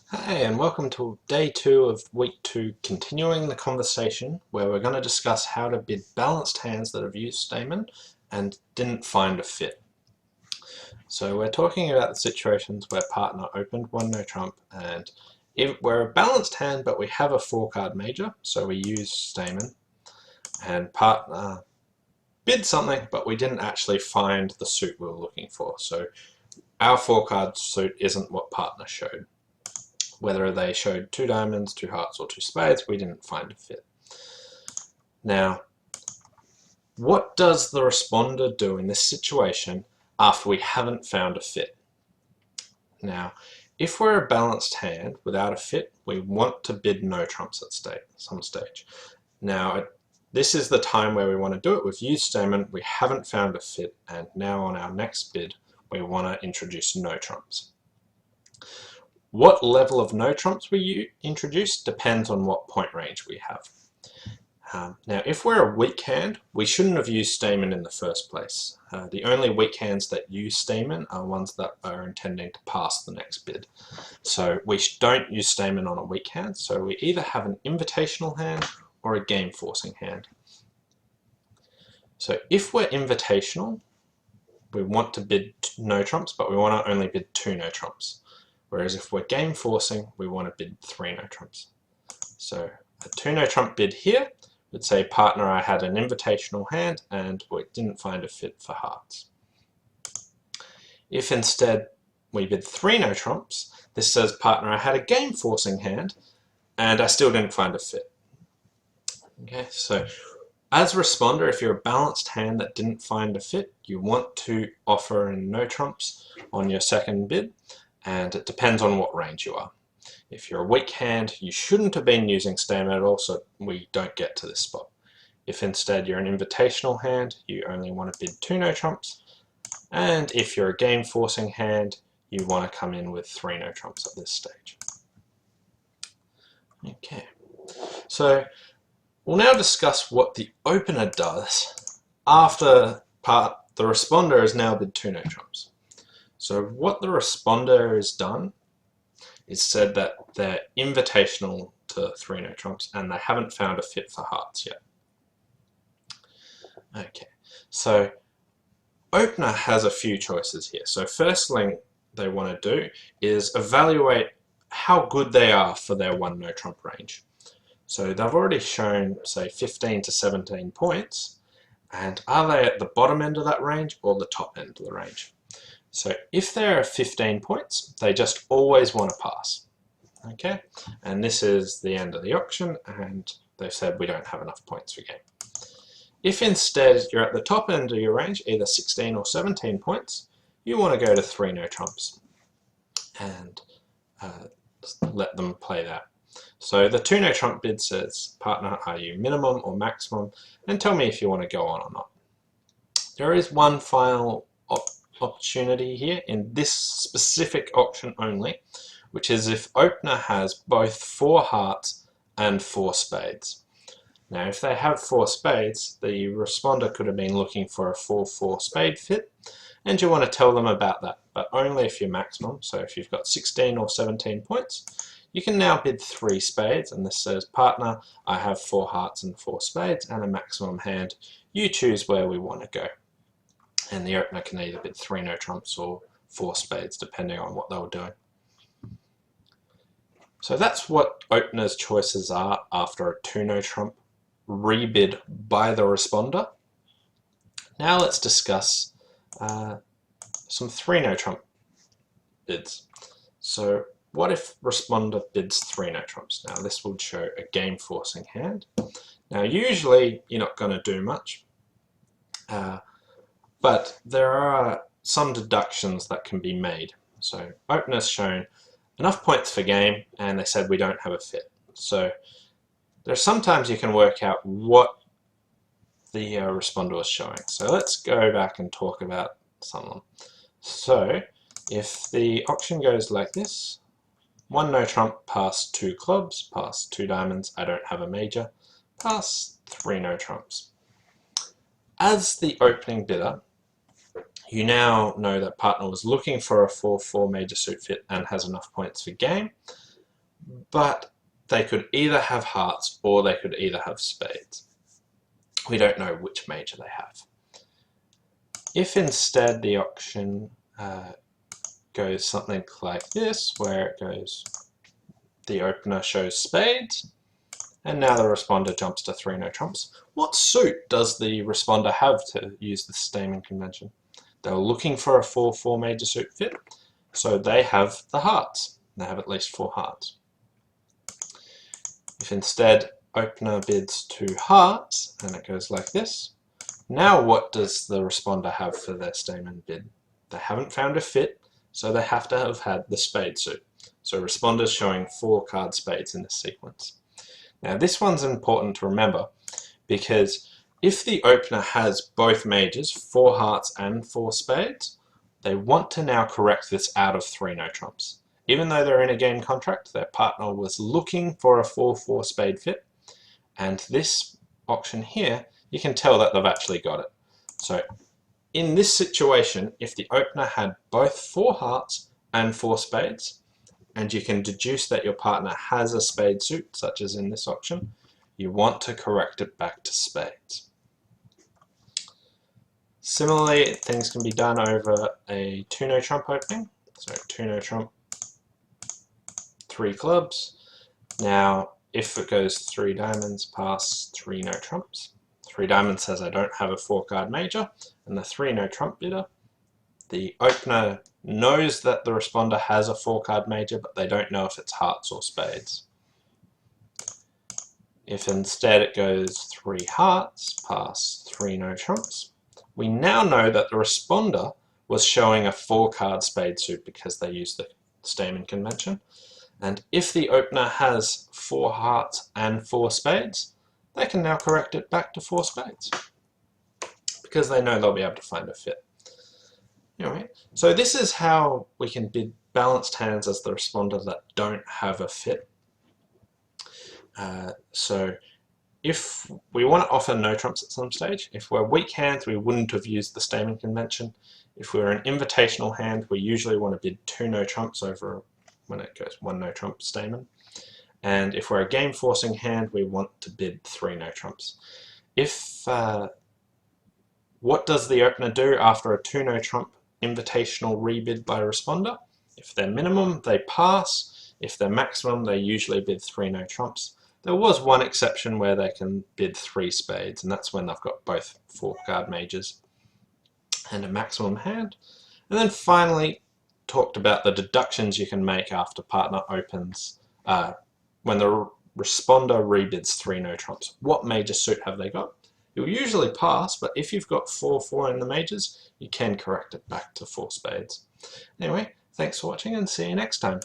Hi, and welcome to day 2 of week 2, continuing the conversation where we're going to discuss how to bid balanced hands that have used Stamen and didn't find a fit. So we're talking about the situations where partner opened one no trump and if we're a balanced hand but we have a 4-card major, so we use Stamen, and partner bid something but we didn't actually find the suit we were looking for. So our 4-card suit isn't what partner showed. Whether they showed 2 diamonds, 2 hearts, or 2 spades, we didn't find a fit. Now, what does the responder do in this situation after we haven't found a fit? Now, if we're a balanced hand without a fit, we want to bid no trumps at some stage. Now, this is the time where we want to do it. We've used Stamen, we haven't found a fit, and now on our next bid, we want to introduce no trumps. What level of no trumps we introduce depends on what point range we have. Now, if we're a weak hand, we shouldn't have used Stamen in the first place. The only weak hands that use Stamen are ones that are intending to pass the next bid. So we don't use Stamen on a weak hand, so we either have an invitational hand or a game forcing hand. So if we're invitational, we want to bid no trumps, but we want to only bid 2 no trumps. Whereas if we're game forcing, we want to bid 3 no trumps. So a 2 no trump bid here would say, partner, I had an invitational hand and we didn't find a fit for hearts. If instead we bid 3 no trumps, this says, partner, I had a game forcing hand and I still didn't find a fit. Okay, so as a responder, if you're a balanced hand that didn't find a fit, you want to offer in no trumps on your second bid, and it depends on what range you are. If you're a weak hand, you shouldn't have been using Stamen at all, so we don't get to this spot. If instead you're an invitational hand, you only want to bid 2 no trumps, and if you're a game forcing hand, you want to come in with 3 no trumps at this stage. Okay, so we'll now discuss what the opener does after the responder has now bid 2 no trumps. So what the responder has done is said that they're invitational to 3 no trumps and they haven't found a fit for hearts yet. Okay, so opener has a few choices here. So first thing they want to do is evaluate how good they are for their 1 no trump range. So they've already shown, say, 15 to 17 points, and are they at the bottom end of that range or the top end of the range? So if they're at 15 points, they just always want to pass. Okay, and this is the end of the auction, and they've said we don't have enough points for game. If instead you're at the top end of your range, either 16 or 17 points, you want to go to 3 no trumps and let them play that. So the 2 no trump bid says, partner, are you minimum or maximum? And tell me if you want to go on or not. There is one final opportunity here in this specific auction only, which is if opener has both 4 hearts and 4 spades. Now, if they have 4 spades, the responder could have been looking for a 4-4 spade fit, and you want to tell them about that, but only if you're maximum. So if you've got 16 or 17 points, you can now bid 3 spades, and this says, partner, I have 4 hearts and 4 spades and a maximum hand. You choose where we want to go. And the opener can either bid 3 no trumps or 4 spades, depending on what they were doing. So that's what opener's choices are after a 2 no trump rebid by the responder. Now let's discuss some 3 no trump bids. So what if responder bids 3 no trumps? Now this would show a game forcing hand. Now usually you're not going to do much, but there are some deductions that can be made. So opener's shown enough points for game and they said we don't have a fit. So there's sometimes you can work out what the responder was showing. So let's go back and talk about some of them. So if the auction goes like this, 1 no trump, pass 2 clubs, pass 2 diamonds, I don't have a major, pass 3 no trumps. As the opening bidder, you now know that partner was looking for a 4-4 major suit fit and has enough points for game, but they could either have hearts or they could either have spades. We don't know which major they have. If instead the auction goes something like this, where it goes, the opener shows spades, and now the responder jumps to 3 no trumps. What suit does the responder have to use the Stayman convention? They're looking for a 4-4 major suit fit, so they have the hearts. They have at least 4 hearts. If instead opener bids 2 hearts, and it goes like this, now what does the responder have for their Stayman bid? They haven't found a fit, so they have to have had the spade suit. So responder's showing 4 card spades in this sequence. Now this one's important to remember because if the opener has both majors, 4 hearts and 4 spades, they want to now correct this out of 3 no trumps. Even though they're in a game contract, their partner was looking for a 4-4 spade fit, and this auction here, you can tell that they've actually got it. So in this situation, if the opener had both 4 hearts and 4 spades, and you can deduce that your partner has a spade suit, such as in this auction, you want to correct it back to spades. Similarly, things can be done over a 2 no trump opening. So 2 no trump, 3 clubs. Now, if it goes 3 diamonds past 3 no trumps, 3 diamonds says I don't have a 4 card major, and the 3 no trump bidder, the opener knows that the responder has a 4 card major, but they don't know if it's hearts or spades. If instead it goes 3 hearts past 3 no trumps, we now know that the responder was showing a 4 card spade suit because they used the Stayman convention. And if the opener has 4 hearts and 4 spades, they can now correct it back to 4 spades because they know they'll be able to find a fit. Anyway, so this is how we can bid balanced hands as the responder that don't have a fit. So if we want to offer no trumps at some stage, if we're weak hands, we wouldn't have used the Stayman convention. If we're an invitational hand, we usually want to bid 2 no trumps over when it goes 1 no trump Stayman. And if we're a game forcing hand, we want to bid 3 no trumps. What does the opener do after a 2 no trump invitational rebid by responder? If they're minimum, they pass. If they're maximum, they usually bid 3 no trumps. There was one exception where they can bid 3 spades, and that's when they've got both 4 card majors and a maximum hand. And then finally, talked about the deductions you can make after partner opens when the responder rebids 3 no trumps. What major suit have they got? You'll usually pass, but if you've got 4-4 in the majors, you can correct it back to 4 spades. Anyway, thanks for watching and see you next time.